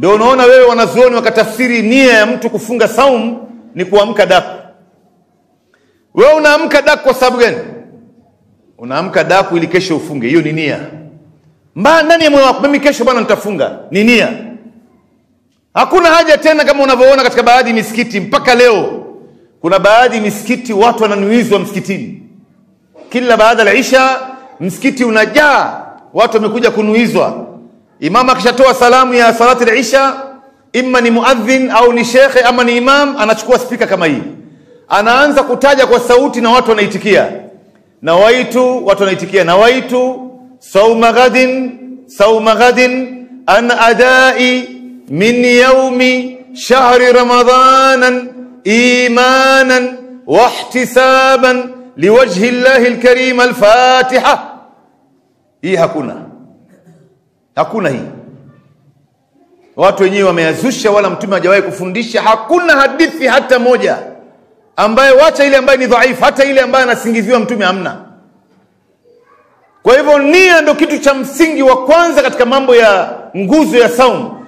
Ndio unaona wewe wanazuoni wakatafsiri nia ya mtu kufunga saum ni kuamka daku. Wewe unaamka daku kwa sababu gani? Unaamka daku ili kesho ufunge. Hiyo ni nia. Ndani ya moyo wako, mimi kesho bwana nitafunga. Ni nia. Hakuna haja tena kama unavyoona katika baadhi ya misikiti mpaka leo. Kuna baadhi ya misikiti watu wananuizwa msikitini. Kila baada ya Isha msikiti unajaa, watu wamekuja kunuizwa. Imam akishatoa salamu ya salati al-Isha, imma ni muadhin au ni shekhe ama ni imam, anachukua spika kama hii. Anaanza kutaja kwa sauti na watu wanaitikia. Nawaitu, watu wanaitikia nawaitu sauma ghadin an adai min yawmi shahri ramadanan imanan wa ihtisaban liwajhi Allahi al-karim al-Fatiha. Hii hakuna hii. Watu wenyewe wameyazusha, wala mtume hajawahi kufundisha. Hakuna hadithi hata moja ambaye, wacha ile ambaye ni dhaifu, hata ile ambaye anasingiziwa mtume hamna. Kwa hivyo nia ndio kitu cha msingi wa kwanza katika mambo ya nguzo ya saumu.